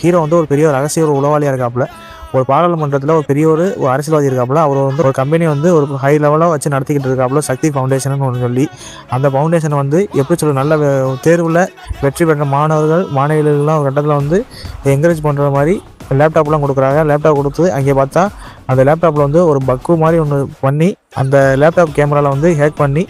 Hero வந்து ஒரு பெரிய ரகசிய ஒரு உளவாளியாக இருக்காப்புல. ஒரு பாராளுமன்றத்தில் ஒரு பெரிய ஒரு அரசியல்வாதி இருக்காப்புல. அவர் வந்து ஒரு கம்பெனி வந்து ஒரு ஹை லெவலாக வச்சு நடத்திக்கிட்டு இருக்காப்புல, சக்தி ஃபவுண்டேஷன் ஒன்று சொல்லி. அந்த ஃபவுண்டேஷனை வந்து எப்படி சொல்ல நல்ல தேர்வில் வெற்றி பெற்ற மாணவர்கள் மாணவிகள்லாம் ஒரு கட்டத்தில் வந்து என்கரேஜ் பண்ணுற மாதிரி லேப்டாப்லாம் கொடுக்குறாங்க. லேப்டாப் கொடுத்து அங்கே பார்த்தா அந்த லேப்டாப்பில் வந்து ஒரு பக்கு மாதிரி ஒன்று பண்ணி அந்த லேப்டாப் கேமராவில் வந்து ஹேக் பண்ணி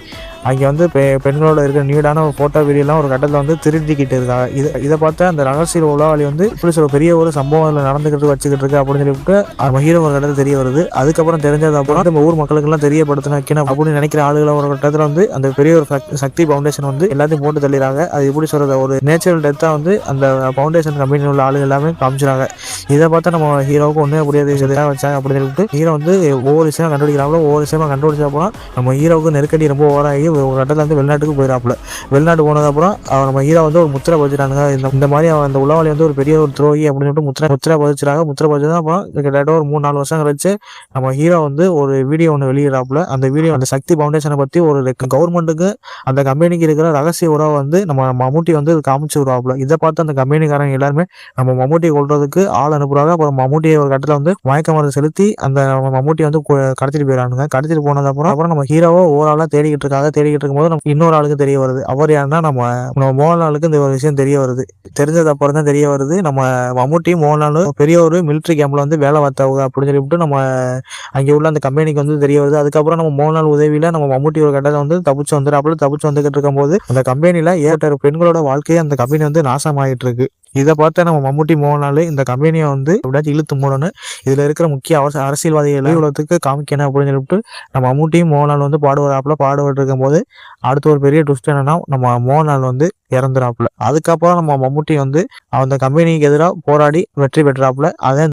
அங்கே வந்து பெண்களோட இருக்கிற நியூடான ஒரு ஃபோட்டோ வீடியோலாம் ஒரு கட்டத்தில் வந்து திருடிக்கிட்டு இருக்காங்க. இதை பார்த்து அந்த ரகசிய உளவாளி வந்து இப்படி சொல்ல பெரிய ஒரு சம்பவம் நடந்துக்கிட்டு வச்சுக்கிட்டு இருக்கு அப்படின்னு சொல்லிட்டு நம்ம ஹீரோ ஒரு கட்டத்தில் தெரிய வருது. அதுக்கப்புறம் தெரிஞ்சது அப்புறம் நம்ம ஊர் மக்களுக்கெல்லாம் தெரியப்படுத்தின வைக்கணும் அப்படின்னு நினைக்கிற ஆளுகளை ஒரு கட்டத்தில் வந்து அந்த பெரிய ஒரு சக்தி ஃபவுண்டேஷன் வந்து எல்லாத்தையும் போட்டு தள்ளிடுறாங்க. அது எப்படி சொல்கிறது, ஒரு நேச்சுரல் டெத்தாக வந்து அந்த ஃபவுண்டேஷன் கம்பெனியில் உள்ள ஆளுகள் எல்லாமே காமிச்சிடாங்க. இதை பார்த்தா நம்ம ஹீரோவுக்கு ஒன்றே முடியாது வச்சாங்க அப்படின்னு சொல்லிட்டு ஹீரோ வந்து ஒவ்வொரு விஷயமா கண்டுபிடிக்கிறாங்களோ ஒவ்வொரு விஷயமா கண்டுபிடிச்ச அப்புறம் நம்ம ஹீரோவுக்கு நெருக்கடி ரொம்ப ஓவராகி ஒரு கட்டத்தில் வந்து வெளிநாட்டுக்கு போயிடாப்புல. வெளிநாட்டு போனதுக்கப்புறம் நம்ம ஹீரோ வந்து ஒரு முத்திரை பதிச்சிட்டாங்க. இந்த மாதிரி அந்த உளவாளி வந்து ஒரு பெரிய ஒரு துரோகி அப்படின்னு சொல்லிட்டு முத்திரை பதிச்சிட்டாங்க. முத்திரை பதிச்சு தான் அப்புறம் கிட்டத்தட்ட ஒரு 3-4 வருஷம் கழிச்சு நம்ம ஹீரோ வந்து ஒரு வீடியோ ஒன்று வெளியிடறாப்புல. அந்த வீடியோ அந்த சக்தி ஃபவுண்டேஷனை பற்றி ஒரு கவர்மெண்ட்டுக்கு அந்த கம்பெனிக்கு இருக்கிற ரகசிய உறவை வந்து நம்ம மம்முட்டி வந்து காமிச்சு விடுவாப்புல. இதை பார்த்து அந்த கம்பெனிக்காரங்க எல்லாருமே நம்ம மம்முட்டியை கொள்றதுக்கு ஆள் அனுப்புறாங்க. அப்புறம் மம்முட்டியை ஒரு கட்டத்தில் வந்து மயக்க மருந்து செலுத்தி அந்த மம்முட்டியை வந்து கடத்திட்டு போயிடறானுங்க. கடத்திட்டு போனதுக்கப்புறம் நம்ம ஹீரோவை ஓவராலாக தேடிக்கிட்டு இருக்கும்போது நமக்கு இன்னொரு ஆளுக்கு தெரிய வருது. அவர் யாருன்னா நம்ம மோகன்லாலுக்கு இந்த ஒரு விஷயம் தெரிய வருது. தெரிஞ்சது அப்புறம் தான் தெரிய வருது நம்ம மம்முட்டியும் மோகன்லாலும் பெரிய ஒரு மிலிட்ரி கேம்ப்ல வந்து வேலை பார்த்தவங்க அப்படின்னு சொல்லிவிட்டு நம்ம அங்கே உள்ள அந்த கம்பெனிக்கு வந்து தெரிய வருது. அதுக்கப்புறம் நம்ம மோகன்லால் உதவியில நம்ம மம்முட்டி ஒரு கட்டத்தை வந்து தப்பிச்சு வந்துகிட்டு இருக்கும்போது அந்த கம்பெனியில ஏற்பட்ட பெண்களோட வாழ்க்கையை அந்த கம்பெனி வந்து நாசமாயிட்டு இருக்கு. இதை பார்த்து நம்ம மம்முட்டி மோகன்லால் இந்த கம்பெனியை வந்து எப்படியாச்சும் இழுத்து மூடணும், இதில் இருக்கிற முக்கிய அரசியல்வாதிகளை இவ்வளோத்துக்கு காமிக்கணும் அப்படின்னு சொல்லிட்டு நம்ம மம்முட்டியும் மோகன்லால் வந்து பாடுபட்டு இருக்கும்போது அடுத்த ஒரு பெரிய ட்விஸ்ட் என்னன்னா நம்ம மோகன்லால் வந்து இறந்துறாப்புல. அதுக்கப்புறம் நம்ம மம்முட்டி வந்து அந்த கம்பெனிக்கு எதிராக போராடி வெற்றி பெற்றாப்புல. அதை